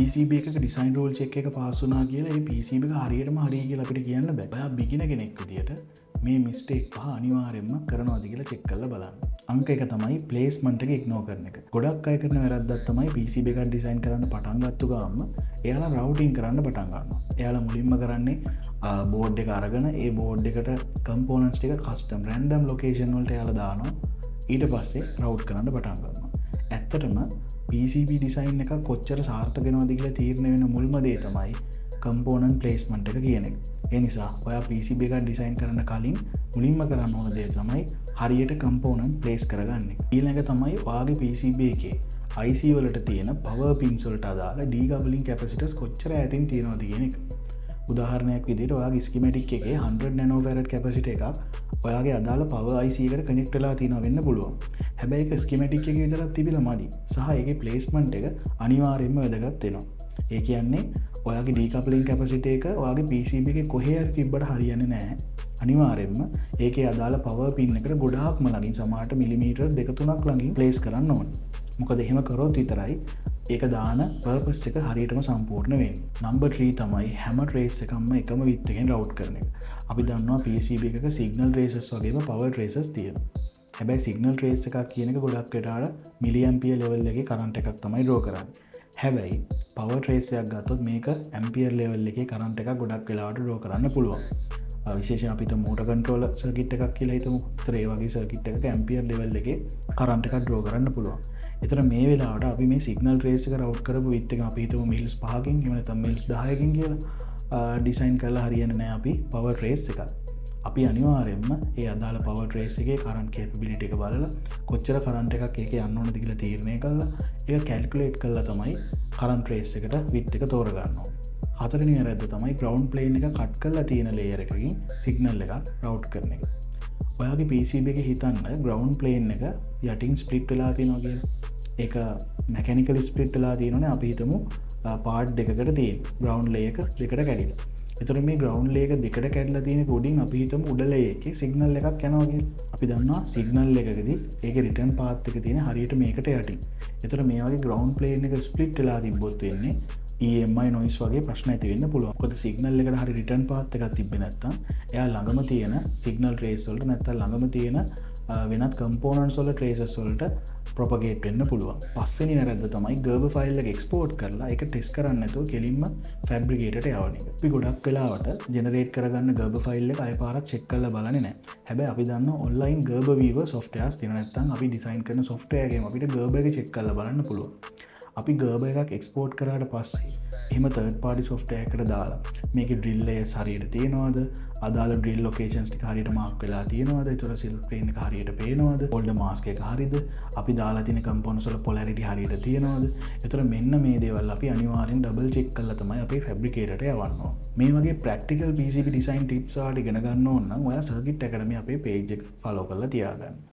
PCB එකක design rule check එක pass වුණා කියලා ඒ PCB එක හරියටම හරියි කියලා අපිට කියන්න බෑ. ඔයා බිගිනර් කෙනෙක් විදියට මේ මිස්ටේක් පහ අනිවාර්යෙන්ම කරනවාද කියලා චෙක් කරලා බලන්න. අංක එක තමයි ප්ලේස්මන්ට් එක ඉග්නෝර් කරන එක. ගොඩක් අය කරන වැරද්දක් තමයි PCB එකක් ඩිසයින් කරන්න පටන් ගත්ත ගාම එයාලා රවුටින් කරන්න පටන් ගන්නවා. එයාලා මුලින්ම කරන්නේ බෝඩ් එක අරගෙන ඒ බෝඩ් එකට කම්පෝනන්ට්ස් ටික කස්ටම් රැන්ඩම් ලොකේෂන් වලට එයාලා දානවා. ඊට පස්සේ රවුට් කරන්න පටන් ගන්නවා. ඇත්තටම PCB ඩිසයින් එක කොච්චර සාර්ථක වෙනවද කියලා තීරණය වෙන මුල්ම දේ තමයි කම්පෝනන්ට් ප්ලේස්මන්ට් එක කියන එක. ඒ නිසා ඔයා PCB එකක් ඩිසයින් කරන්න කලින් මුලින්ම කරන්න ඕන දේ තමයි හරියට කම්පෝනන්ට් ප්ලේස් කරගන්න එක. ඊළඟ තමයි ඔයාගේ PCB එකේ IC වලට තියෙන පවර් පින්ස් වලට අදාළ ඩීකප්ලින් කැපැසිටර්ස් කොච්චර ඈතින් තියෙනවද කියන එක. උදාහරණයක් විදිහට ඔයාගේ ස්කීමැටික් එකේ 100 නැනෝෆැරඩ් කැපැසිටර් එකක් ඔයාගේ අදාළ පවර් IC එකට කනෙක්ට් වෙලා තියෙනවා වෙන්න පුළුවන්. හැබැයි ඒක ස්කීමැටික් එකේ විතරක් තිබිලා මදි. සහ ඒකේ ප්ලේස්මන්ට් එක අනිවාර්යයෙන්ම වැදගත් වෙනවා. ඒ කියන්නේ ඔයාගේ ඩීකප්ලින් කැපැසිටර් එක ඔයාගේ PCB එකේ කොහේ හරි තිබ්බට හරියන්නේ නැහැ. අනිවාර්යයෙන්ම ඒකේ අදාළ පවර් පින් එකට ගොඩාක්ම ළඟින් සමහරට මිලිමීටර් 2-3ක් ළඟින් ප්ලේස් කරන්න ඕනේ. මොකද එහෙම කරොත් විතරයි ඒක දාන පර්පස් එක හරියටම සම්පූර්ණ වෙන්නේ. නම්බර් 3 තමයි හැම ට්‍රේස් එකක්ම එකම විත් එකෙන් රවුට් කරන එක. අපි දන්නවා PCB එකක සිග්නල් ට්‍රේසස් වගේම පවර් ට්‍රේසස් තියෙනවා. හැබැයි සිග්නල් ට්‍රේස් එකක් කියන එක ගොඩක් වෙලාවට මිලි ඇම්පියර් ලෙවල් එකේ කරන්ට් එකක් තමයි ඩ්‍රෝ කරන්නේ. හැබැයි පවර් ට්‍රේස් එකක් ගත්තොත් මේක ඇම්පියර් ලෙවල් එකේ කරන්ට් එකක් ගොඩක් වෙලාවට ඩ්‍රෝ කරන්න පුළුවන්. විශේෂයෙන් අපිට මෝටර් කන්ට්‍රෝලර් සර්කිට් එකක් කියලා හිතමු. ඒතර ඒ වගේ සර්කිට් එකක ඇම්පියර් ලෙවල් එකේ කරන්ට් එකක් ඩ්‍රෝ කරන්න පුළුවන්. ඒතර මේ වෙලාවට අපි මේ සිග්නල් ට්‍රේස් එක රවුට් කරපු විත් එක අපි හිතමු මිල්ස් 5කින් එහෙම නැත්නම් මිල්ස් 10කින් කියලා ඩිසයින් කරලා හරියන්නේ නැහැ අපි පවර් ට්‍රේස් එකක්. අපි අනිවාර්යයෙන්ම ඒ අදාළ පවර් ට්‍රේස් එකේ කරන්ට් කැපබිලිටි එක බලලා කොච්චර කරන්ට් එකක් ඒකේ යන්න ඕනද කියලා තීරණය කරලා ඒක කැල්කියුලේට් කරලා තමයි කරන්ට් ට්‍රේස් එකට විත් එක තෝරගන්න ඕනේ. හතරවෙනි වැරද්ද තමයි ග්‍රවුන්ඩ් ප්ලේන් එක කට් කරලා තියෙන ලේයර් එකකින් සිග්නල් එකක් රවුට් කරන එක. ඔයාගේ PCB එකේ හිතන්න ග්‍රවුන්ඩ් ප්ලේන් එක යටින් ස්ප්ලිට් වෙලා තියෙනවා කියලා. ඒක මෙකැනිකලි ස්ප්ලිට් වෙලා තියෙනවනේ අපි හිතමු පාර්ට් දෙකකට තියෙන ග්‍රවුන්ඩ් ලේ එක දෙකට කැඩිලා. එතකොට මේ ග්‍රවුන්ඩ් ලේ එක දෙකට කැඩලා තියෙන උඩින් අපි හිතමු උඩ ලේ එකේ සිග්නල් එකක් යනවා කියලා. අපි දන්නවා සිග්නල් එකකදී ඒකේ රිටර්න් පාත් එක තියෙන හරියට මේකට යටින්. එතකොට මේ වගේ ග්‍රවුන්ඩ් ප්ලේන් එක ස්ප්ලිට් වෙලා තිබ්බොත් වෙන්නේ EMI නොයිස් වගේ ප්‍රශ්න ඇති වෙන්න පුළුවන්. මොකද සිග්නල් එකට හරි රිටර්න් පාත් එකක් තිබ්බේ නැත්නම් එයා ළඟම තියෙන සිග්නල් ට්‍රේස් වලට නැත්නම් ළඟම තියෙන වෙනත් කම්පෝනන්ට්ස් වල ට්‍රේසස් වලට ප්‍රොපගේට් වෙන්න පුළුවන්. පස්වෙනි වැරද්ද තමයි ගර්බර් ෆයිල් එක එක්ස්පෝර්ට් කරලා ඒක ටෙස්ට් කරන්න නැතුව කෙලින්ම ෆැබ්‍රිකේටරට යවන එක. අපි ගොඩක් වෙලාවට ජෙනරේට් කරගන්න ගර්බර් ෆයිල් එක අයපාරක් චෙක් කරලා බලන්නේ නැහැ. හැබැයි අපි දන්නවා ඔන්ලයින් ගර්බර් වීවර් සොෆ්ට්වෙයාර්ස් තියෙනවා. නැත්නම් අපි ඩිසයින් කරන සොෆ්ට්වෙයාර් එකෙන් අපිට ගර්බර් එක චෙක් කරලා බලන්න පුළුවන්. අපි ගර්බර් එකක් එක්ස්පෝර්ට් කරාට පස්සේ එහෙම තර්ඩ් පාර්ටි සොෆ්ට්වෙයාර් එකකට දාලා මේකේ ඩ්‍රිල් ලේයර්ස් හරියට තියෙනවද? අදාළ ඩ්‍රිල් ලොකේෂන්ස් ටික හරියට මාක් වෙලා තියෙනවද? ඒතර සිල් ස්ක්‍රීන් එක හරියට පේනවද? ෆෝල්ඩර් මාස්ක් එක හරියද? අපි දාලා තියෙන කම්පොනන්ට්ස් වල පොලැරිටි හරියට තියෙනවද? ඒතර මෙන්න මේ දේවල් අපි අනිවාර්යෙන් ඩබල් චෙක් කරලා තමයි අපි ෆැබ්‍රිකේටරට යවන්න ඕන. මේ වගේ ප්‍රැක්ටිකල් PCB ඩිසයින් ටිප්ස් වලට ඉගෙන ගන්න ඕන නම් ඔයා සර්කිට් ඇකඩමි අපේ පේජ් එක ෆලෝ කරලා තියාගන්න.